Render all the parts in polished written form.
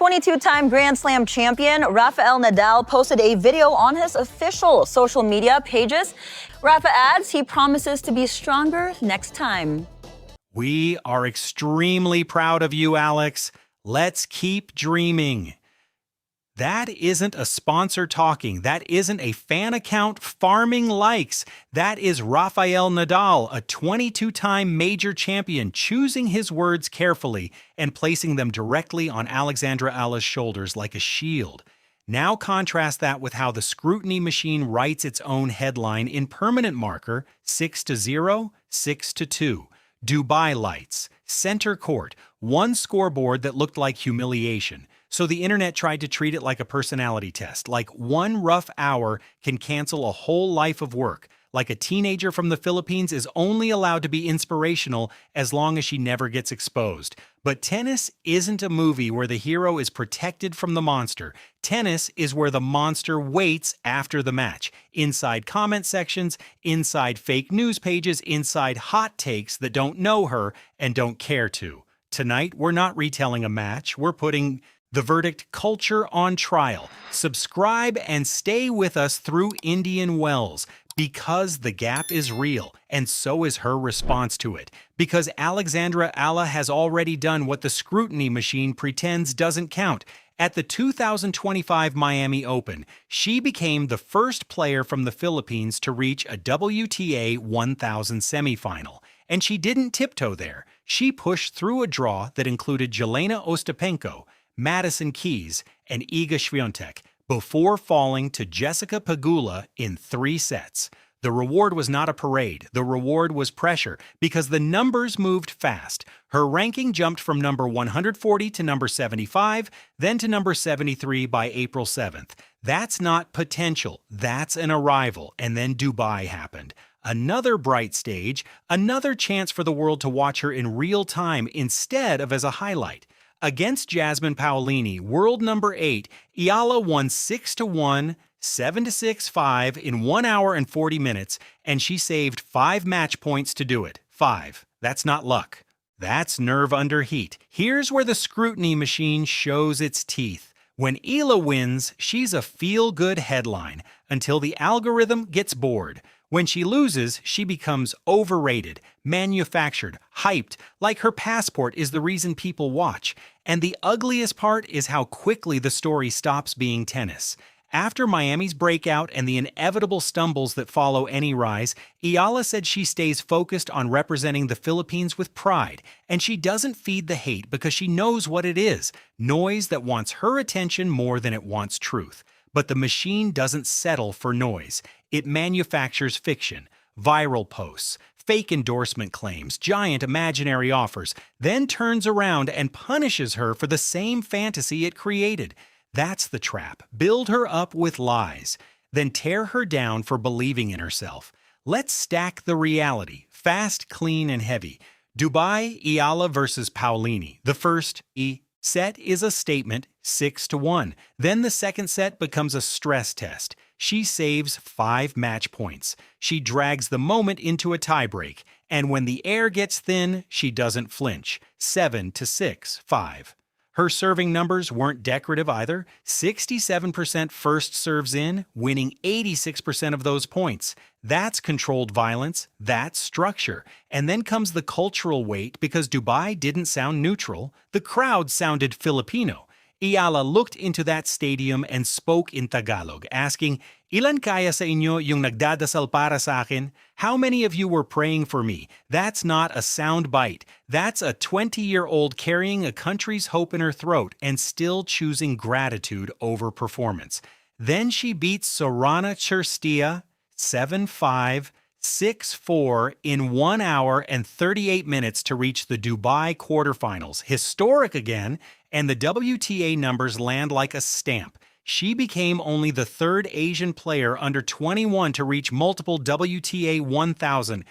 22-time Grand Slam champion Rafael Nadal posted a video on his official social media pages. Rafa adds he promises to be stronger next time. We are extremely proud of you, Alex. Let's keep dreaming. That isn't a sponsor talking. That isn't a fan account farming likes. That is Rafael Nadal, a 22-time major champion, choosing his words carefully and placing them directly on Alex Eala's shoulders like a shield. Now contrast that with how the scrutiny machine writes its own headline in permanent marker 6-0, 6-2. Dubai lights, center court, one scoreboard that looked like humiliation. So the internet tried to treat it like a personality test, like one rough hour can cancel a whole life of work, like a teenager from the Philippines is only allowed to be inspirational as long as she never gets exposed. But tennis isn't a movie where the hero is protected from the monster. Tennis is where the monster waits after the match, inside comment sections, inside fake news pages, inside hot takes that don't know her and don't care to. Tonight, we're not retelling a match, we're putting the verdict culture on trial. Subscribe and stay with us through Indian Wells, because the gap is real, and so is her response to it. Because Alex Eala has already done what the scrutiny machine pretends doesn't count. At the 2025 Miami Open, she became the first player from the Philippines to reach a WTA 1000 semifinal. And she didn't tiptoe there. She pushed through a draw that included Jelena Ostapenko, Madison Keys, and Iga Swiatek before falling to Jessica Pegula in 3 sets. The reward was not a parade. The reward was pressure, because the numbers moved fast. Her ranking jumped from number 140 to number 75, then to number 73 by April 7th. That's not potential. That's an arrival. And then Dubai happened. Another bright stage, another chance for the world to watch her in real time instead of as a highlight. Against Jasmine Paolini, world number 8, Eala won 6-1, 7-6-5 in 1 hour and 40 minutes, and she saved 5 match points to do it. 5. That's not luck. That's nerve under heat. Here's where the scrutiny machine shows its teeth. When Eala wins, she's a feel-good headline until the algorithm gets bored. When she loses, she becomes overrated, manufactured, hyped, like her passport is the reason people watch. And the ugliest part is how quickly the story stops being tennis. After Miami's breakout and the inevitable stumbles that follow any rise, Eala said she stays focused on representing the Philippines with pride, and she doesn't feed the hate because she knows what it is, noise that wants her attention more than it wants truth. But the machine doesn't settle for noise. It manufactures fiction, viral posts, fake endorsement claims, giant imaginary offers, then turns around and punishes her for the same fantasy it created. That's the trap. Build her up with lies, then tear her down for believing in herself. Let's stack the reality, fast, clean, and heavy. Dubai, Eala versus Paolini. The first set is a statement, 6-1. Then the second set becomes a stress test. She saves 5 match points. She drags the moment into a tiebreak. And when the air gets thin, she doesn't flinch. 7-6, 5. Her serving numbers weren't decorative either. 67% first serves in, winning 86% of those points. That's controlled violence, that's structure. And then comes the cultural weight because Dubai didn't sound neutral. The crowd sounded Filipino. Eala looked into that stadium and spoke in Tagalog, asking, "Ilan kaya sa inyo yung nagdadasal para sa akin? How many of you were praying for me?" That's not a sound bite. That's a 20-year-old carrying a country's hope in her throat and still choosing gratitude over performance. Then she beats Sorana Cirstea 7-5, 6-4 in 1 hour and 38 minutes to reach the Dubai quarterfinals. Historic again, and the WTA numbers land like a stamp. She became only the 3rd Asian player under 21 to reach multiple WTA 1000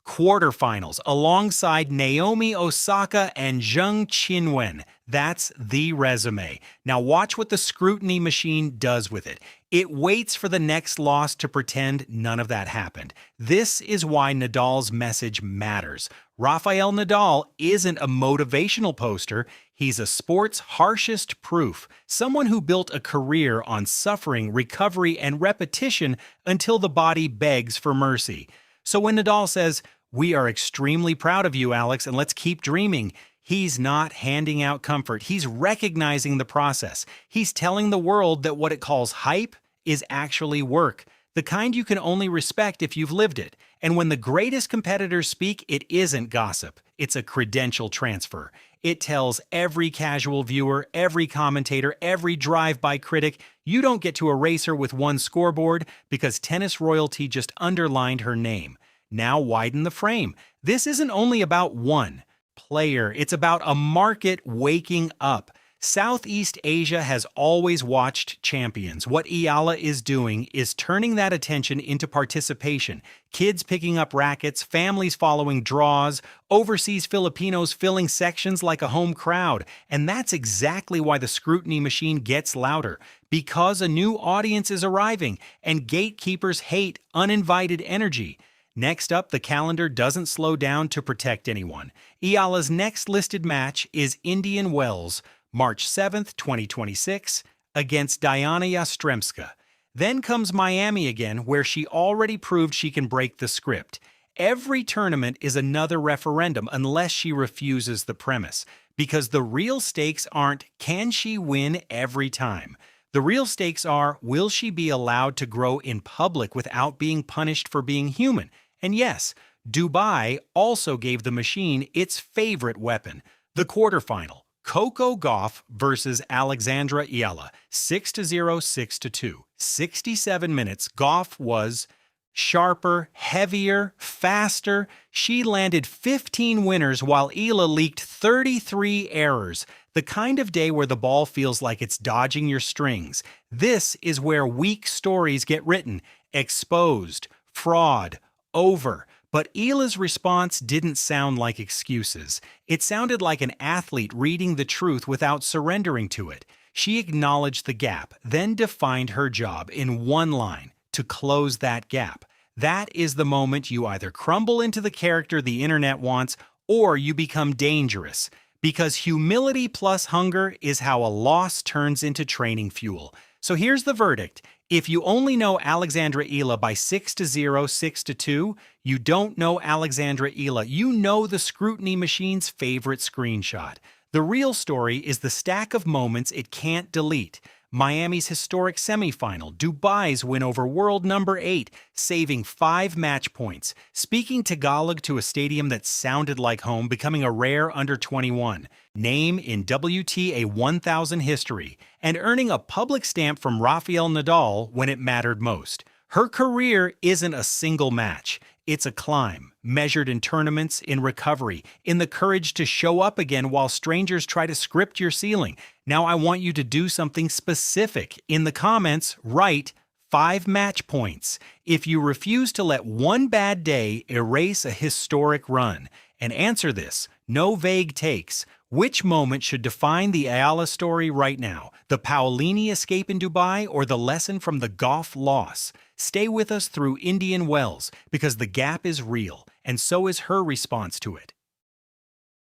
quarterfinals alongside Naomi Osaka and Zheng Qinwen. That's the resume. Now watch what the scrutiny machine does with it. It waits for the next loss to pretend none of that happened. This is why Nadal's message matters. Rafael Nadal isn't a motivational poster. He's a sport's harshest proof, someone who built a career on suffering, recovery, and repetition until the body begs for mercy. So when Nadal says, "We are extremely proud of you, Alex, and let's keep dreaming," he's not handing out comfort. He's recognizing the process. He's telling the world that what it calls hype is actually work, the kind you can only respect if you've lived it. And when the greatest competitors speak, it isn't gossip. It's a credential transfer. It tells every casual viewer, every commentator, every drive-by critic, you don't get to erase her with one scoreboard because tennis royalty just underlined her name. Now widen the frame. This isn't only about one player. It's about a market waking up. Southeast Asia has always watched champions. What Eala is doing is turning that attention into participation. Kids picking up rackets, families following draws, overseas Filipinos filling sections like a home crowd. And that's exactly why the scrutiny machine gets louder. Because a new audience is arriving, and gatekeepers hate uninvited energy. Next up, the calendar doesn't slow down to protect anyone. Eala's next listed match is Indian Wells, March 7th, 2026, against Diana Yastremska. Then comes Miami again, where she already proved she can break the script. Every tournament is another referendum unless she refuses the premise, because the real stakes aren't, can she win every time? The real stakes are, will she be allowed to grow in public without being punished for being human? And yes, Dubai also gave the machine its favorite weapon, the quarterfinal. Coco Gauff versus Alexandra Eala, 6-0, 6-2. 67 minutes. Gauff was sharper, heavier, faster. She landed 15 winners while Eala leaked 33 errors. The kind of day where the ball feels like it's dodging your strings. This is where weak stories get written. Exposed, fraud, over. But Eala's response didn't sound like excuses. It sounded like an athlete reading the truth without surrendering to it. She acknowledged the gap, then defined her job in one line: to close that gap. That is the moment you either crumble into the character the internet wants, or you become dangerous. Because humility plus hunger is how a loss turns into training fuel. So here's the verdict. If you only know Alexandra Eala by 6-0, 6-2, you don't know Alexandra Eala. You know the scrutiny machine's favorite screenshot. The real story is the stack of moments it can't delete. Miami's historic semifinal, Dubai's win over world number 8, saving 5 match points, speaking Tagalog to a stadium that sounded like home, becoming a rare under-21, name in WTA 1000 history, and earning a public stamp from Rafael Nadal when it mattered most. Her career isn't a single match. It's a climb, measured in tournaments, in recovery, in the courage to show up again while strangers try to script your ceiling. Now I want you to do something specific. In the comments, write 5 match points. If you refuse to let one bad day erase a historic run. And answer this, no vague takes. Which moment should define the Eala story right now? The Paolini escape in Dubai or the lesson from the Gauff loss? Stay with us through Indian Wells, because the gap is real, and so is her response to it.